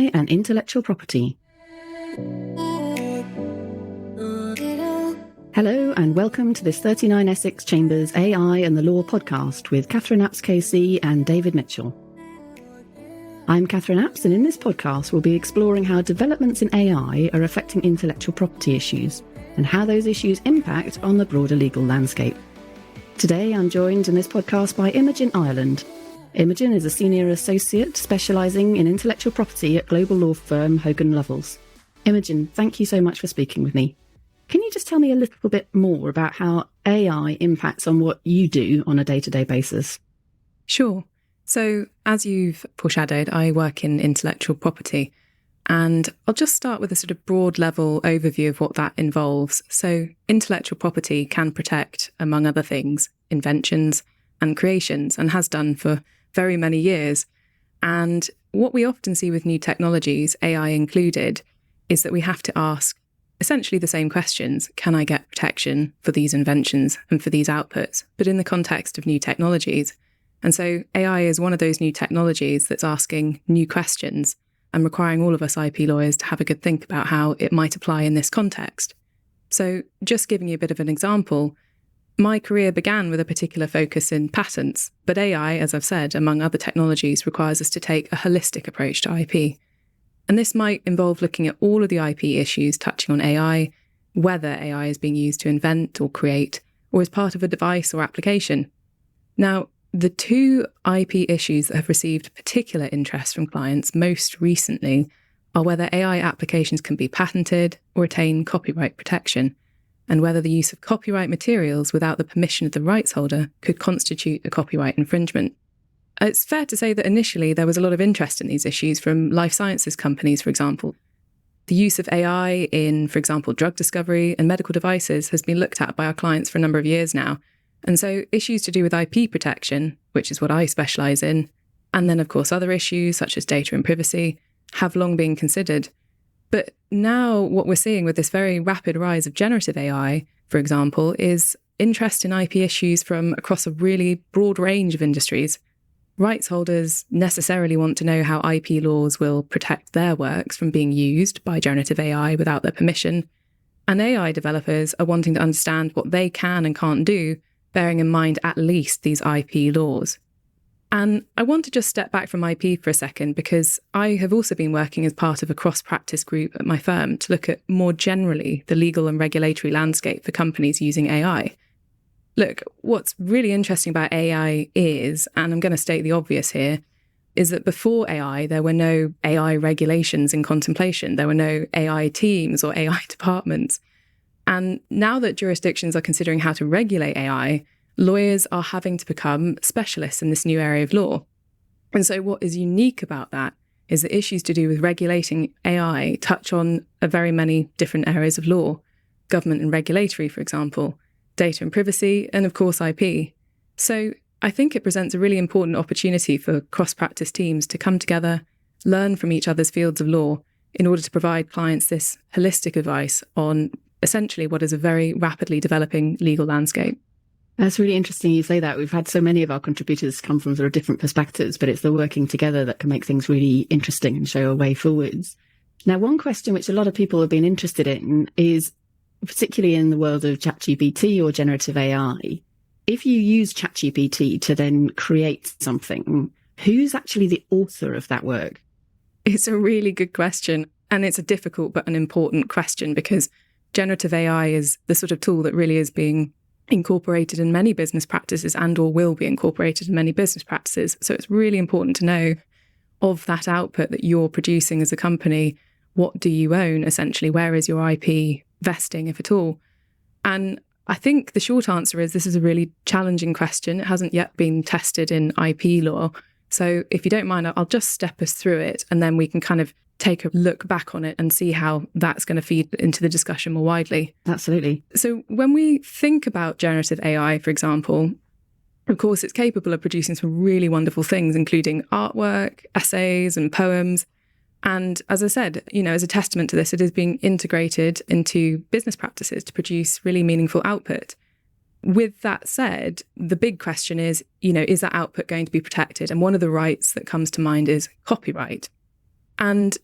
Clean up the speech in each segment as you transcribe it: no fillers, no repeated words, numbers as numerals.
AI and intellectual property. Hello and welcome to this 39 Essex Chambers AI and the Law podcast with Catherine Apps KC and David Mitchell. I'm Catherine Apps, and in this podcast we'll be exploring how developments in AI are affecting intellectual property issues and how those issues impact on the broader legal landscape. Today I'm joined in this podcast by Imogen Ireland. Imogen is a senior associate specialising in intellectual property at global law firm Hogan Lovells. Imogen, thank you so much for speaking with me. Can you just tell me a little bit more about how AI impacts on what you do on a day-to-day basis? Sure. So, as you've foreshadowed, I work in intellectual property, and I'll just start with a sort of broad level overview of what that involves. So, intellectual property can protect, among other things, inventions and creations, and has done for very many years. And what we often see with new technologies, AI included, is that we have to ask essentially the same questions. Can I get protection for these inventions and for these outputs, but in the context of new technologies? And so AI is one of those new technologies that's asking new questions and requiring all of us IP lawyers to have a good think about how it might apply in this context. So just giving you a bit of an example, my career began with a particular focus in patents, but AI, as I've said, among other technologies, requires us to take a holistic approach to IP. And this might involve looking at all of the IP issues touching on AI, whether AI is being used to invent or create, or as part of a device or application. Now, the two IP issues that have received particular interest from clients most recently are whether AI applications can be patented or attain copyright protection, and whether the use of copyright materials without the permission of the rights holder could constitute a copyright infringement. It's fair to say that initially there was a lot of interest in these issues from life sciences companies, for example. The use of AI in, for example, drug discovery and medical devices has been looked at by our clients for a number of years now. And so issues to do with IP protection, which is what I specialise in, and then of course other issues such as data and privacy, have long been considered. But now what we're seeing with this very rapid rise of generative AI, for example, is interest in IP issues from across a really broad range of industries. Rights holders necessarily want to know how IP laws will protect their works from being used by generative AI without their permission. And AI developers are wanting to understand what they can and can't do, bearing in mind at least these IP laws. And I want to just step back from IP for a second, because I have also been working as part of a cross-practice group at my firm to look at more generally the legal and regulatory landscape for companies using AI. Look, what's really interesting about AI is, and I'm going to state the obvious here, is that before AI, there were no AI regulations in contemplation. There were no AI teams or AI departments. And now that jurisdictions are considering how to regulate AI, lawyers are having to become specialists in this new area of law. And so what is unique about that is that issues to do with regulating AI touch on a very many different areas of law, government and regulatory, for example, data and privacy, and of course IP. So I think it presents a really important opportunity for cross-practice teams to come together, learn from each other's fields of law in order to provide clients this holistic advice on essentially what is a very rapidly developing legal landscape. That's really interesting you say that. We've had so many of our contributors come from sort of different perspectives, but it's the working together that can make things really interesting and show a way forwards. Now, one question which a lot of people have been interested in is, particularly in the world of ChatGPT or generative AI, if you use ChatGPT to then create something, who's actually the author of that work? It's a really good question, and it's a difficult but an important question, because generative AI is the sort of tool that really is being incorporated in many business practices and or will be incorporated in many business practices. So it's really important to know of that output that you're producing as a company, what do you own essentially? Where is your IP vesting, if at all? And I think the short answer is this is a really challenging question. It hasn't yet been tested in IP law. So if you don't mind, I'll just step us through it, and then we can kind of take a look back on it and see how that's going to feed into the discussion more widely. Absolutely. So when we think about generative AI, for example, of course, it's capable of producing some really wonderful things, including artwork, essays and poems. And as I said, as a testament to this, it is being integrated into business practices to produce really meaningful output. With that said, the big question is that output going to be protected? And one of the rights that comes to mind is copyright. And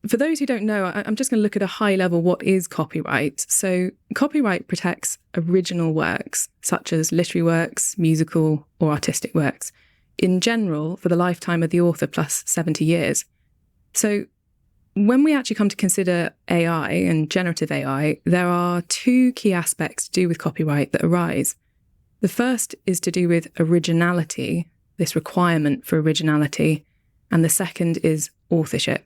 for those who don't know, I'm just going to look at a high level what is copyright. So copyright protects original works, such as literary works, musical or artistic works, in general for the lifetime of the author plus 70 years. So when we actually come to consider AI and generative AI, there are two key aspects to do with copyright that arise. The first is to do with originality, this requirement for originality, and the second is authorship.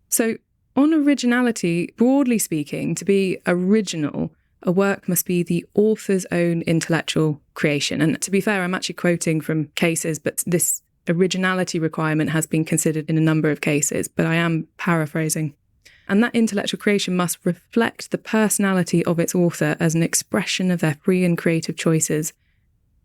So on originality, broadly speaking, to be original, a work must be the author's own intellectual creation. And to be fair, I'm actually quoting from cases, but this originality requirement has been considered in a number of cases, but I am paraphrasing. And that intellectual creation must reflect the personality of its author as an expression of their free and creative choices.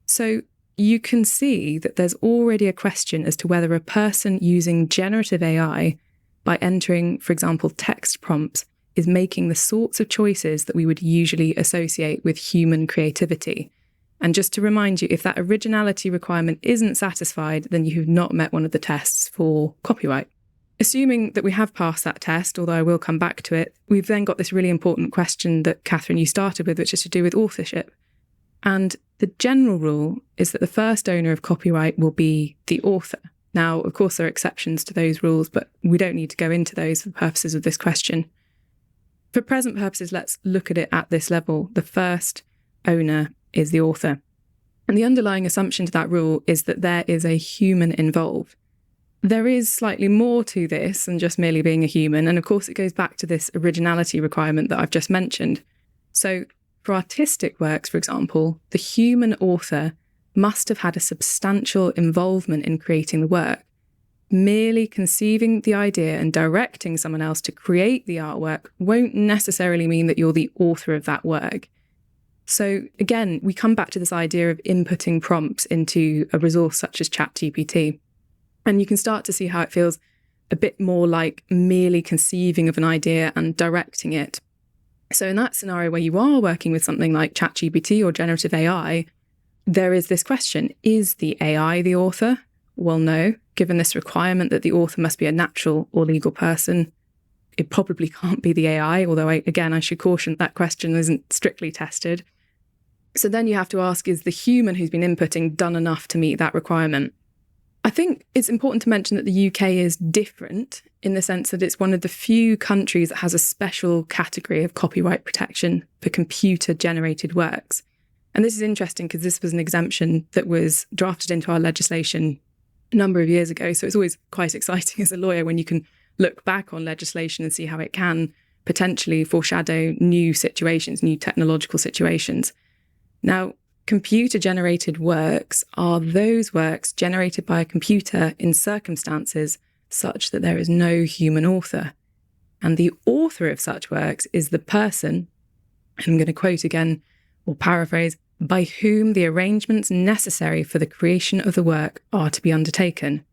So you can see that there's already a question as to whether a person using generative AI by entering, for example, text prompts, is making the sorts of choices that we would usually associate with human creativity. And just to remind you, if that originality requirement isn't satisfied, then you have not met one of the tests for copyright. Assuming that we have passed that test, although I will come back to it, we've then got this really important question that Catherine, you started with, which is to do with authorship. And the general rule is that the first owner of copyright will be the author. Now, of course, there are exceptions to those rules, but we don't need to go into those for the purposes of this question. For present purposes, let's look at it at this level. The first owner is the author. And the underlying assumption to that rule is that there is a human involved. There is slightly more to this than just merely being a human. And of course, it goes back to this originality requirement that I've just mentioned. So for artistic works, for example, the human author must have had a substantial involvement in creating the work. Merely conceiving the idea and directing someone else to create the artwork won't necessarily mean that you're the author of that work. So again, we come back to this idea of inputting prompts into a resource such as ChatGPT. And you can start to see how it feels a bit more like merely conceiving of an idea and directing it. So in that scenario where you are working with something like ChatGPT or generative AI, there is this question, is the AI the author? Well, no. Given this requirement that the author must be a natural or legal person, it probably can't be the AI, although I should caution that question isn't strictly tested. So then you have to ask, is the human who's been inputting done enough to meet that requirement? I think it's important to mention that the UK is different in the sense that it's one of the few countries that has a special category of copyright protection for computer-generated works. And this is interesting because this was an exemption that was drafted into our legislation a number of years ago. So it's always quite exciting as a lawyer when you can look back on legislation and see how it can potentially foreshadow new situations, new technological situations. Now, computer-generated works are those works generated by a computer in circumstances such that there is no human author. And the author of such works is the person, I'm going to quote again or paraphrase, by whom the arrangements necessary for the creation of the work are to be undertaken.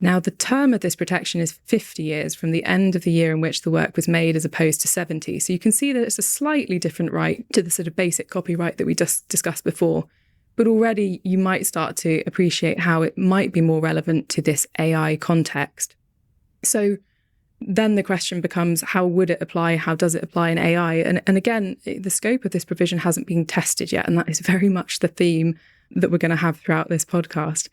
Now, the term of this protection is 50 years from the end of the year in which the work was made as opposed to 70. So you can see that it's a slightly different right to the sort of basic copyright that we just discussed before. But already you might start to appreciate how it might be more relevant to this AI context. So then the question becomes, how would it apply? How does it apply in AI? And again, the scope of this provision hasn't been tested yet. And that is very much the theme that we're going to have throughout this podcast.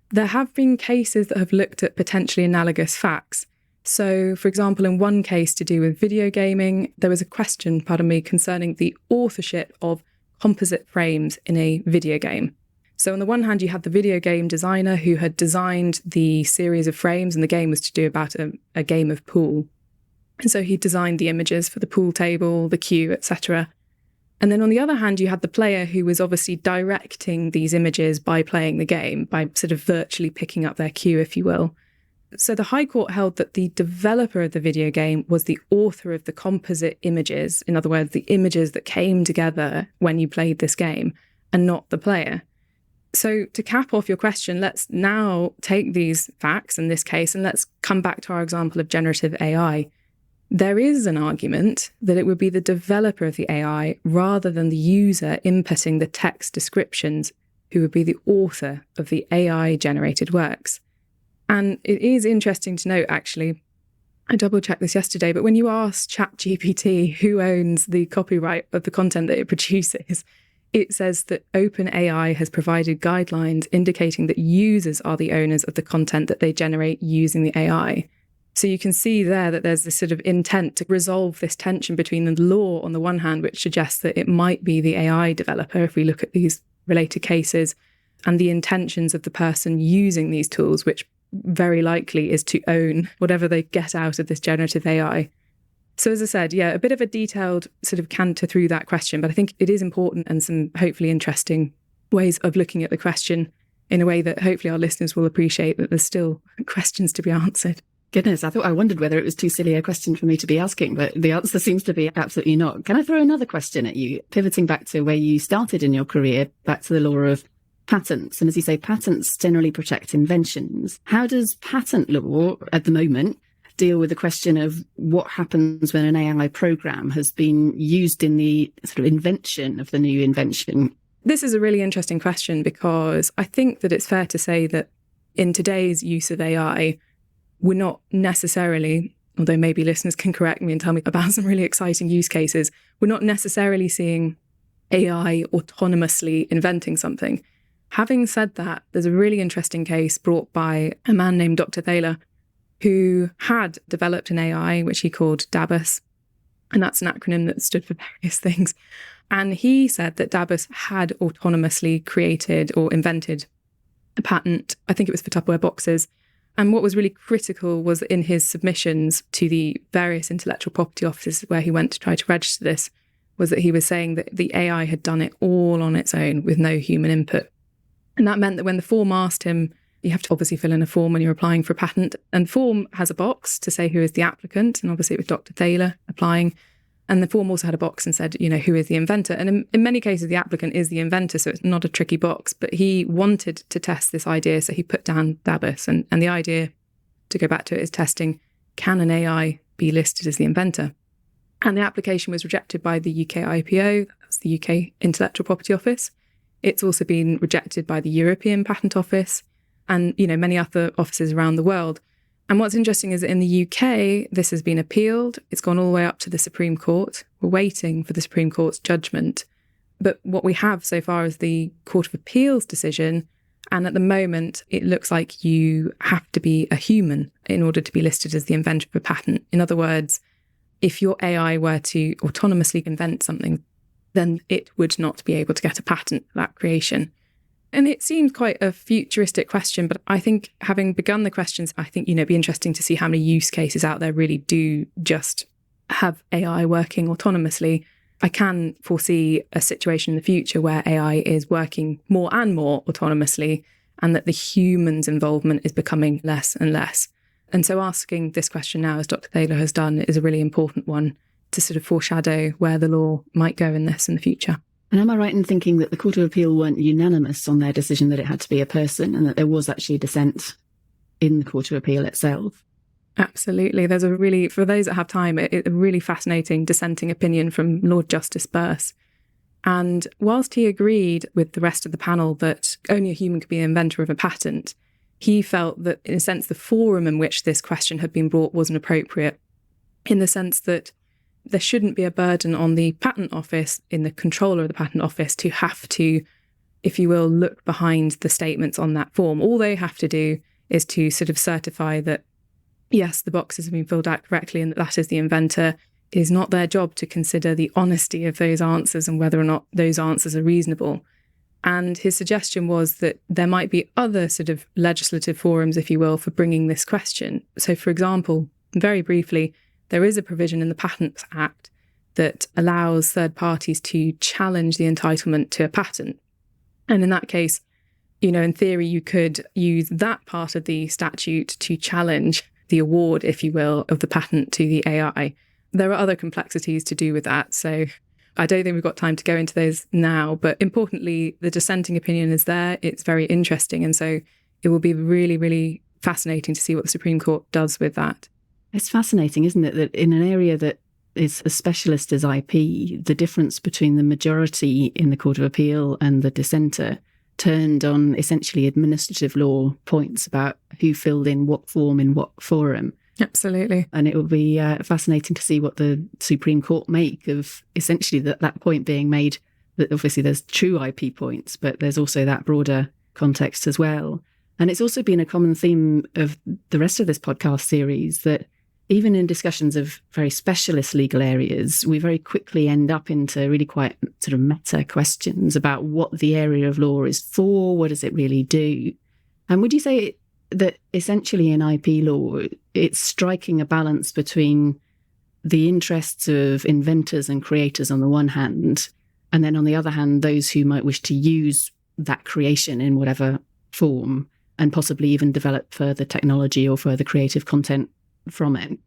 There have been cases that have looked at potentially analogous facts. So, for example, in one case to do with video gaming, there was a question, concerning the authorship of composite frames in a video game. So on the one hand, you had the video game designer who had designed the series of frames, and the game was to do about a game of pool. And so he designed the images for the pool table, the cue, etc. And then on the other hand, you had the player who was obviously directing these images by playing the game, by sort of virtually picking up their cue, if you will. So the High Court held that the developer of the video game was the author of the composite images, in other words, the images that came together when you played this game, and not the player. So to cap off your question, let's now take these facts in this case and let's come back to our example of generative AI. There is an argument that it would be the developer of the AI rather than the user inputting the text descriptions who would be the author of the AI-generated works. And it is interesting to note, actually, I double checked this yesterday, but when you ask ChatGPT who owns the copyright of the content that it produces, it says that OpenAI has provided guidelines indicating that users are the owners of the content that they generate using the AI. So you can see there that there's this sort of intent to resolve this tension between the law on the one hand, which suggests that it might be the AI developer, if we look at these related cases, and the intentions of the person using these tools, which very likely is to own whatever they get out of this generative AI. So as I said, a bit of a detailed sort of canter through that question, but I think it is important and some hopefully interesting ways of looking at the question in a way that hopefully our listeners will appreciate that there's still questions to be answered. Goodness, I wondered whether it was too silly a question for me to be asking, but the answer seems to be absolutely not. Can I throw another question at you, pivoting back to where you started in your career, back to the law of patents? And as you say, patents generally protect inventions. How does patent law at the moment deal with the question of what happens when an AI program has been used in the sort of invention of the new invention? This is a really interesting question because I think that it's fair to say that in today's use of AI, we're not necessarily, although maybe listeners can correct me and tell me about some really exciting use cases, we're not necessarily seeing AI autonomously inventing something. Having said that, there's a really interesting case brought by a man named Dr. Thaler, who had developed an AI, which he called DABUS. And that's an acronym that stood for various things. And he said that DABUS had autonomously created or invented a patent. I think it was for Tupperware boxes. And what was really critical was in his submissions to the various intellectual property offices where he went to try to register this, was that he was saying that the AI had done it all on its own with no human input. And that meant that when the form asked him, you have to obviously fill in a form when you're applying for a patent, and form has a box to say who is the applicant. And obviously it was Dr. Thaler applying. And the form also had a box and said, who is the inventor? And in many cases, the applicant is the inventor, so it's not a tricky box. But he wanted to test this idea, so he put down DABUS. And the idea, to go back to it, is testing, can an AI be listed as the inventor? And the application was rejected by the UK IPO, that's the UK Intellectual Property Office. It's also been rejected by the European Patent Office and, many other offices around the world. And what's interesting is that in the UK, this has been appealed. It's gone all the way up to the Supreme Court. We're waiting for the Supreme Court's judgment. But what we have so far is the Court of Appeal's decision. And at the moment, it looks like you have to be a human in order to be listed as the inventor of a patent. In other words, if your AI were to autonomously invent something, then it would not be able to get a patent for that creation. And it seems quite a futuristic question, but I think having begun the questions, I think, it'd be interesting to see how many use cases out there really do just have AI working autonomously. I can foresee a situation in the future where AI is working more and more autonomously and that the human's involvement is becoming less and less. And so asking this question now, as Dr. Thaler has done, is a really important one to sort of foreshadow where the law might go in this in the future. And am I right in thinking that the Court of Appeal weren't unanimous on their decision that it had to be a person and that there was actually dissent in the Court of Appeal itself? Absolutely. There's for those that have time, a really fascinating dissenting opinion from Lord Justice Birse. And whilst he agreed with the rest of the panel that only a human could be an inventor of a patent, he felt that, in a sense, the forum in which this question had been brought wasn't appropriate, in the sense that there shouldn't be a burden on the Patent Office, in the controller of the Patent Office, to have to, if you will, look behind the statements on that form. All they have to do is to sort of certify that, yes, the boxes have been filled out correctly and that is the inventor. It is not their job to consider the honesty of those answers and whether or not those answers are reasonable. And his suggestion was that there might be other sort of legislative forums, if you will, for bringing this question. So, for example, very briefly, there is a provision in the Patents Act that allows third parties to challenge the entitlement to a patent. And in that case, in theory, you could use that part of the statute to challenge the award, if you will, of the patent to the AI. There are other complexities to do with that. So I don't think we've got time to go into those now. But importantly, the dissenting opinion is there. It's very interesting. And so it will be really, really fascinating to see what the Supreme Court does with that. It's fascinating, isn't it, that in an area that is as specialist as IP, the difference between the majority in the Court of Appeal and the dissenter turned on essentially administrative law points about who filled in what form in what forum. Absolutely. And it will be fascinating to see what the Supreme Court make of essentially that point being made, that obviously there's true IP points, but there's also that broader context as well. And it's also been a common theme of the rest of this podcast series that even in discussions of very specialist legal areas, we very quickly end up into really quite sort of meta questions about what the area of law is for, what does it really do? And would you say that essentially in IP law, it's striking a balance between the interests of inventors and creators on the one hand, and then on the other hand, those who might wish to use that creation in whatever form and possibly even develop further technology or further creative content from it?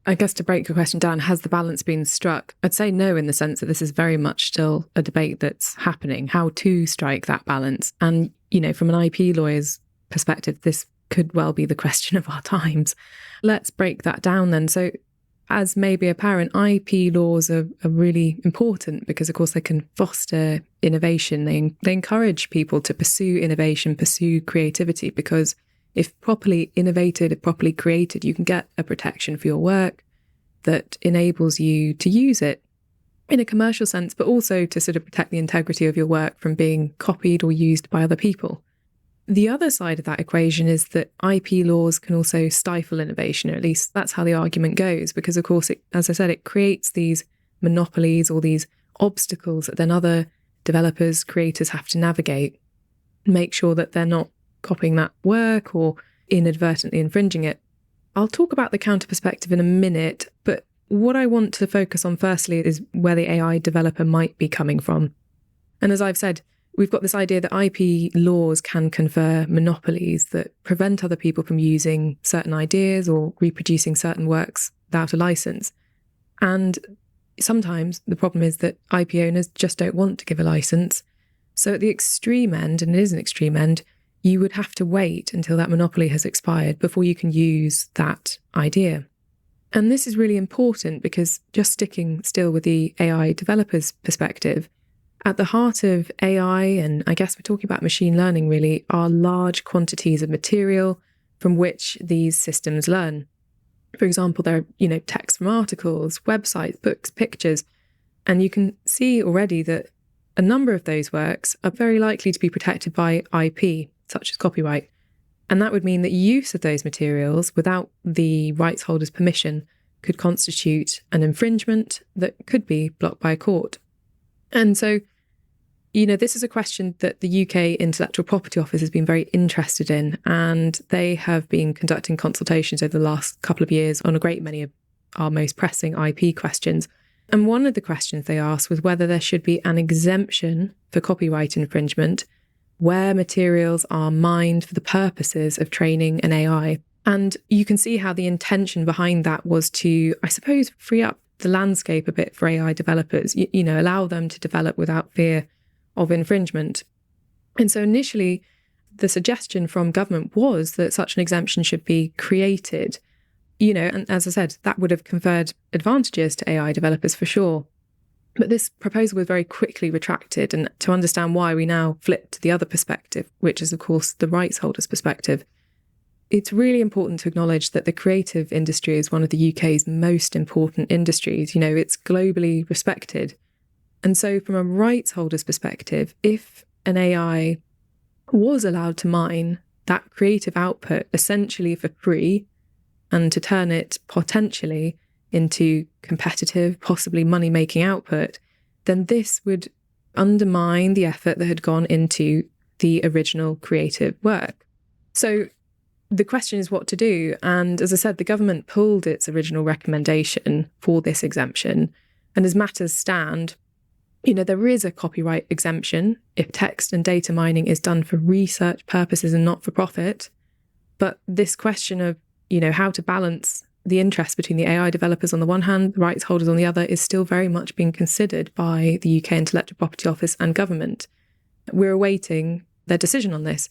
I guess to break your question down, has the balance been struck? I'd say no, in the sense that this is very much still a debate that's happening, how to strike that balance. And, from an IP lawyer's perspective, this could well be the question of our times. Let's break that down then. So, as may be apparent, IP laws are really important because, of course, they can foster innovation. They encourage people to pursue innovation, pursue creativity, because if properly innovated, if properly created, you can get a protection for your work that enables you to use it in a commercial sense, but also to sort of protect the integrity of your work from being copied or used by other people. The other side of that equation is that IP laws can also stifle innovation, or at least that's how the argument goes, because, of course, as I said, it creates these monopolies or these obstacles that then other developers, creators have to navigate, make sure that they're not copying that work or inadvertently infringing it. I'll talk about the counter perspective in a minute, but what I want to focus on firstly is where the AI developer might be coming from. And as I've said, we've got this idea that IP laws can confer monopolies that prevent other people from using certain ideas or reproducing certain works without a license. And sometimes the problem is that IP owners just don't want to give a license. So at the extreme end, and it is an extreme end, you would have to wait until that monopoly has expired before you can use that idea. And this is really important because, just sticking still with the AI developer's perspective, at the heart of AI, and I guess we're talking about machine learning really, are large quantities of material from which these systems learn. For example, there are, text from articles, websites, books, pictures, and you can see already that a number of those works are very likely to be protected by IP, such as copyright. And that would mean that use of those materials without the rights holder's permission could constitute an infringement that could be blocked by a court. And so, this is a question that the UK Intellectual Property Office has been very interested in, and they have been conducting consultations over the last couple of years on a great many of our most pressing IP questions. And one of the questions they asked was whether there should be an exemption for copyright infringement where materials are mined for the purposes of training an AI. And you can see how the intention behind that was to, I suppose, free up the landscape a bit for AI developers, allow them to develop without fear of infringement. And so initially, the suggestion from government was that such an exemption should be created, and as I said, that would have conferred advantages to AI developers for sure. But this proposal was very quickly retracted, and to understand why, we now flip to the other perspective, which is, of course, the rights holder's perspective. It's really important to acknowledge that the creative industry is one of the UK's most important industries. It's globally respected. And so from a rights holder's perspective, if an AI was allowed to mine that creative output essentially for free and to turn it potentially into competitive, possibly money-making output, then this would undermine the effort that had gone into the original creative work. So the question is what to do. And as I said, the government pulled its original recommendation for this exemption. And as matters stand, there is a copyright exemption if text and data mining is done for research purposes and not for profit. But this question of, how to balance the interest between the AI developers on the one hand, the rights holders on the other, is still very much being considered by the UK Intellectual Property Office and government. We're awaiting their decision on this.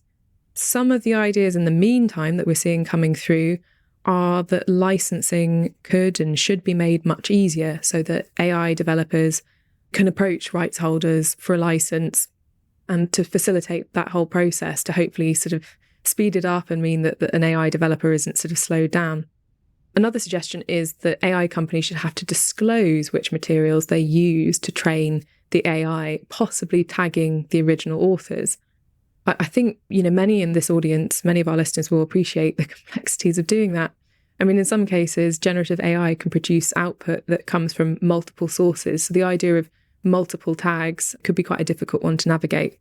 Some of the ideas in the meantime that we're seeing coming through are that licensing could and should be made much easier so that AI developers can approach rights holders for a license, and to facilitate that whole process to hopefully sort of speed it up and mean that an AI developer isn't sort of slowed down. Another suggestion is that AI companies should have to disclose which materials they use to train the AI, possibly tagging the original authors. I think, many in this audience, many of our listeners will appreciate the complexities of doing that. I mean, in some cases, generative AI can produce output that comes from multiple sources. So the idea of multiple tags could be quite a difficult one to navigate.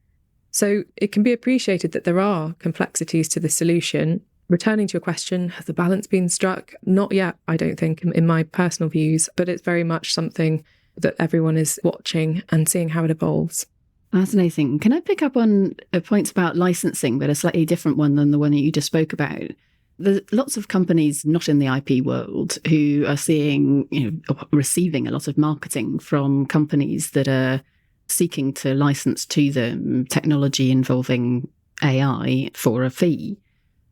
So it can be appreciated that there are complexities to the solution. Returning to your question, has the balance been struck? Not yet, I don't think, in my personal views, but it's very much something that everyone is watching and seeing how it evolves. Fascinating. Can I pick up on points about licensing, but a slightly different one than the one that you just spoke about? There's lots of companies not in the IP world who are seeing, receiving a lot of marketing from companies that are seeking to license to them technology involving AI for a fee.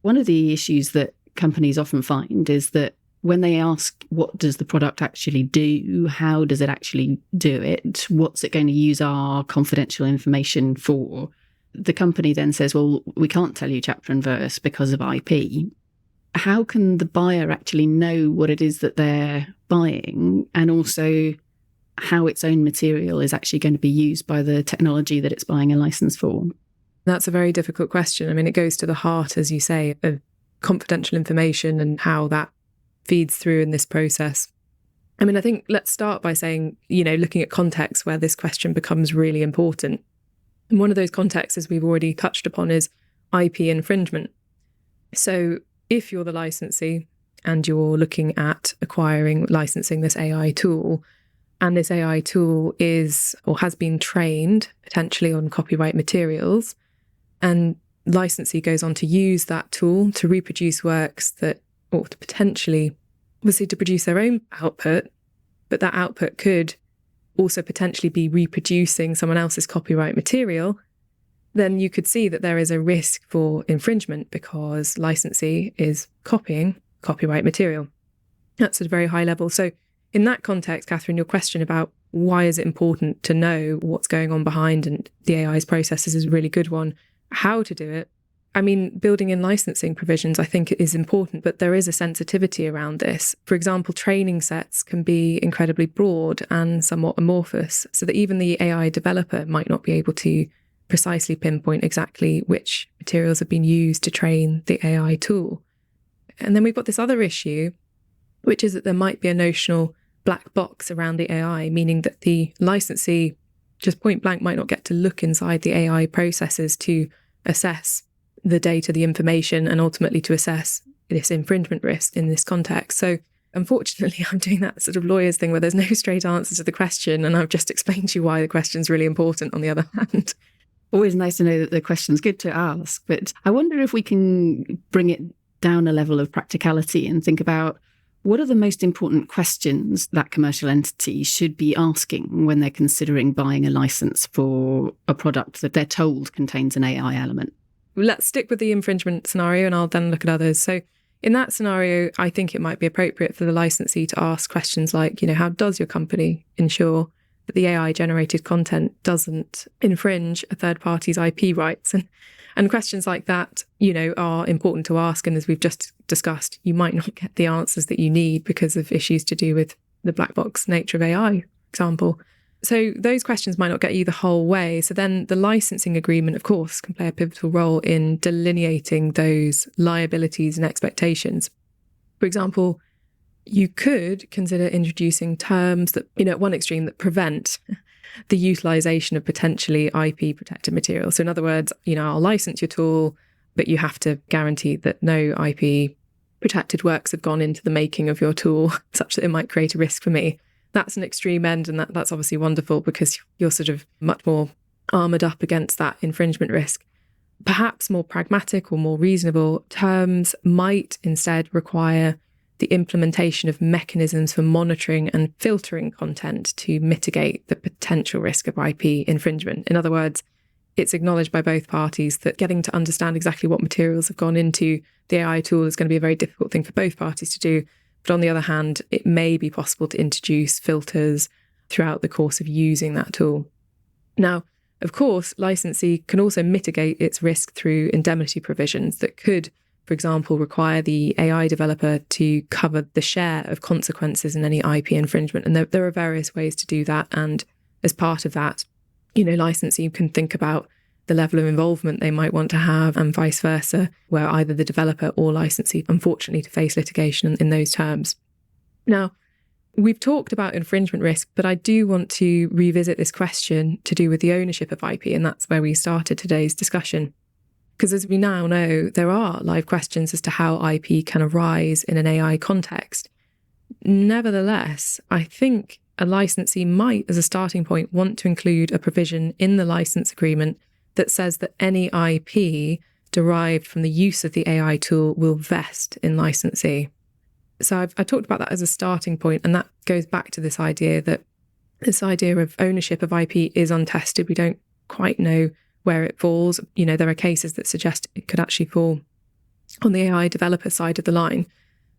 One of the issues that companies often find is that when they ask, what does the product actually do? How does it actually do it? What's it going to use our confidential information for? The company then says, well, we can't tell you chapter and verse because of IP. How can the buyer actually know what it is that they're buying, and also how its own material is actually going to be used by the technology that it's buying a license for? That's a very difficult question. I mean, it goes to the heart, as you say, of confidential information and how that feeds through in this process. I mean, I think let's start by saying, looking at context where this question becomes really important. And one of those contexts, as we've already touched upon, is IP infringement. So if you're the licensee and you're looking at licensing this AI tool, and this AI tool is or has been trained potentially on copyright materials, and licensee goes on to use that tool to reproduce works or to potentially, obviously, to produce their own output, but that output could also potentially be reproducing someone else's copyright material, then you could see that there is a risk for infringement because licensee is copying copyright material. That's at a very high level. So in that context, Catherine, your question about why is it important to know what's going on behind and the AI's processes is a really good one. How to do it? I mean, building in licensing provisions, I think it is important, but there is a sensitivity around this. For example, training sets can be incredibly broad and somewhat amorphous, so that even the AI developer might not be able to precisely pinpoint exactly which materials have been used to train the AI tool. And then we've got this other issue, which is that there might be a notional black box around the AI, meaning that the licensee just point blank might not get to look inside the AI processes to assess the data, the information, and ultimately to assess this infringement risk in this context. So unfortunately, I'm doing that sort of lawyer's thing where there's no straight answer to the question, and I've just explained to you why the question's really important on the other hand. Always nice to know that the question's good to ask, but I wonder if we can bring it down a level of practicality and think about what are the most important questions that commercial entities should be asking when they're considering buying a license for a product that they're told contains an AI element? Let's stick with the infringement scenario and I'll then look at others. So in that scenario, I think it might be appropriate for the licensee to ask questions like, how does your company ensure that the AI generated content doesn't infringe a third party's IP rights? And questions like that, are important to ask. And as we've just discussed, you might not get the answers that you need because of issues to do with the black box nature of AI, for example. So those questions might not get you the whole way. So then the licensing agreement, of course, can play a pivotal role in delineating those liabilities and expectations. For example, you could consider introducing terms that, at one extreme, that prevent the utilization of potentially IP protected material. So in other words, I'll license your tool, but you have to guarantee that no IP protected works have gone into the making of your tool such that it might create a risk for me. That's an extreme end, and that's obviously wonderful because you're sort of much more armoured up against that infringement risk. Perhaps more pragmatic or more reasonable terms might instead require the implementation of mechanisms for monitoring and filtering content to mitigate the potential risk of IP infringement. In other words, it's acknowledged by both parties that getting to understand exactly what materials have gone into the AI tool is going to be a very difficult thing for both parties to do. But on the other hand, it may be possible to introduce filters throughout the course of using that tool. Now, of course, licensee can also mitigate its risk through indemnity provisions that could, for for example, require the AI developer to cover the share of consequences in any IP infringement. And there are various ways to do that. And as part of that, licensee can think about the level of involvement they might want to have and vice versa, where either the developer or licensee, unfortunately, to face litigation in those terms. Now, we've talked about infringement risk, but I do want to revisit this question to do with the ownership of IP, and that's where we started today's discussion. Because as we now know, there are live questions as to how IP can arise in an AI context. Nevertheless, I think a licensee might, as a starting point, want to include a provision in the license agreement that says that any IP derived from the use of the AI tool will vest in licensee. So I've talked about that as a starting point, and that goes back to this idea of ownership of IP is untested. We don't quite know where it falls. There are cases that suggest it could actually fall on the AI developer side of the line.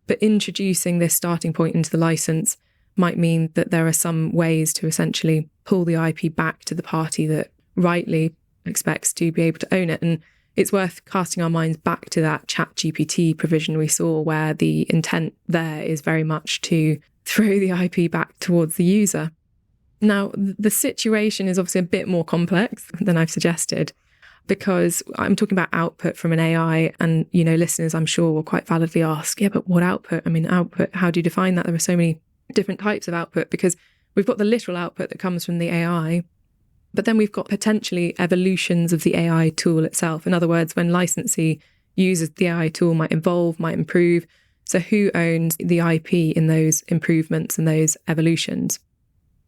But introducing this starting point into the license might mean that there are some ways to essentially pull the IP back to the party that rightly expects to be able to own it. And it's worth casting our minds back to that ChatGPT provision we saw, where the intent there is very much to throw the IP back towards the user. Now, the situation is obviously a bit more complex than I've suggested, because I'm talking about output from an AI, and, listeners, I'm sure, will quite validly ask, yeah, but what output? I mean, output, how do you define that? There are so many different types of output, because we've got the literal output that comes from the AI, but then we've got potentially evolutions of the AI tool itself. In other words, when licensee uses the AI tool, might evolve, might improve. So who owns the IP in those improvements and those evolutions?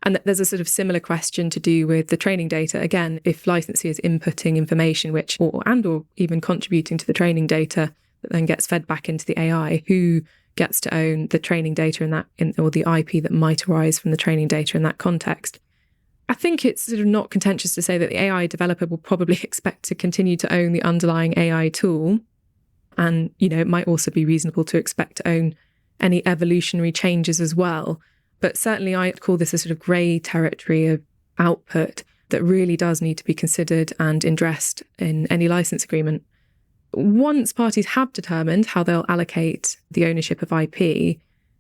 And there's a sort of similar question to do with the training data. Again, if licensee is inputting information or even contributing to the training data that then gets fed back into the AI, who gets to own the training data or the IP that might arise from the training data in that context? I think it's sort of not contentious to say that the AI developer will probably expect to continue to own the underlying AI tool. And, it might also be reasonable to expect to own any evolutionary changes as well. But certainly I'd call this a sort of grey territory of output that really does need to be considered and addressed in any license agreement. Once parties have determined how they'll allocate the ownership of IP,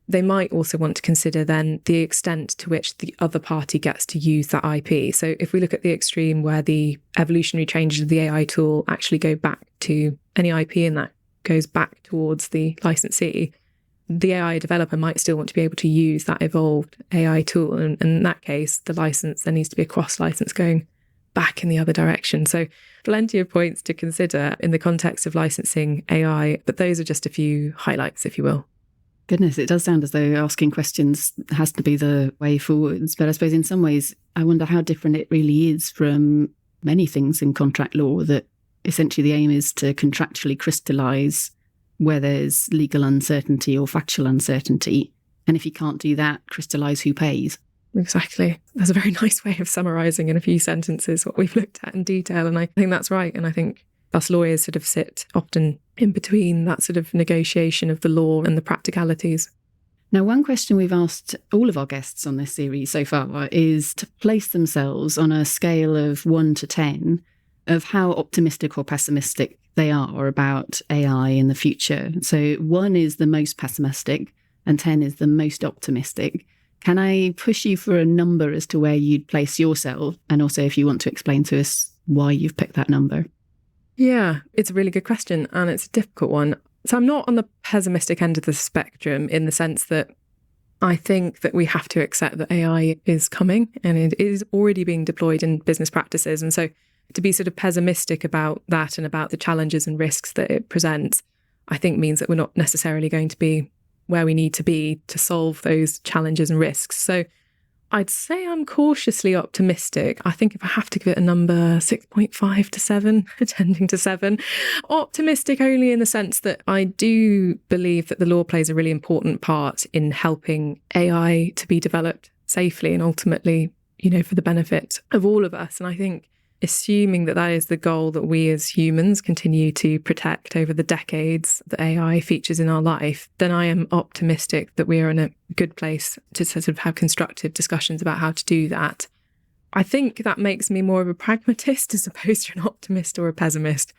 they might also want to consider then the extent to which the other party gets to use that IP. So if we look at the extreme where the evolutionary changes of the AI tool actually go back to any IP and that goes back towards the licensee, the AI developer might still want to be able to use that evolved AI tool. And in that case, the license, there needs to be a cross-license going back in the other direction. So plenty of points to consider in the context of licensing AI, but those are just a few highlights, if you will. Goodness, it does sound as though asking questions has to be the way forwards. But I suppose in some ways, I wonder how different it really is from many things in contract law, that essentially the aim is to contractually crystallise where there's legal uncertainty or factual uncertainty. And if you can't do that, crystallise who pays. Exactly. That's a very nice way of summarising in a few sentences what we've looked at in detail. And I think that's right. And I think us lawyers sort of sit often in between that sort of negotiation of the law and the practicalities. Now, one question we've asked all of our guests on this series so far is to place themselves on a scale of 1 to 10 of how optimistic or pessimistic they are about AI in the future. So 1 is the most pessimistic and 10 is the most optimistic. Can I push you for a number as to where you'd place yourself? And also if you want to explain to us why you've picked that number. Yeah, it's a really good question and it's a difficult one. So I'm not on the pessimistic end of the spectrum in the sense that I think that we have to accept that AI is coming and it is already being deployed in business practices. And so to be sort of pessimistic about that and about the challenges and risks that it presents, I think means that we're not necessarily going to be where we need to be to solve those challenges and risks. So I'd say I'm cautiously optimistic. I think if I have to give it a number, 6.5 to 7, tending to 7. Optimistic only in the sense that I do believe that the law plays a really important part in helping AI to be developed safely and ultimately, for the benefit of all of us. And I think assuming that is the goal that we as humans continue to protect over the decades that AI features in our life, then I am optimistic that we are in a good place to sort of have constructive discussions about how to do that. I think that makes me more of a pragmatist as opposed to an optimist or a pessimist.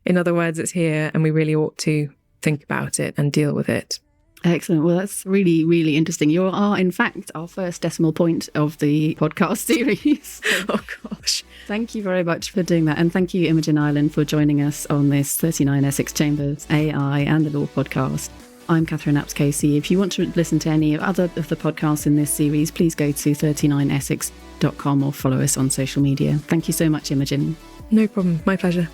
In other words, it's here and we really ought to think about it and deal with it. Excellent. Well, that's really, really interesting. You are, in fact, our first decimal point of the podcast series. Oh, gosh. Thank you very much for doing that. And thank you, Imogen Ireland, for joining us on this 39 Essex Chambers AI and the Law podcast. I'm Catherine Apps-Casey. If you want to listen to any other of the podcasts in this series, please go to 39essex.com or follow us on social media. Thank you so much, Imogen. No problem. My pleasure.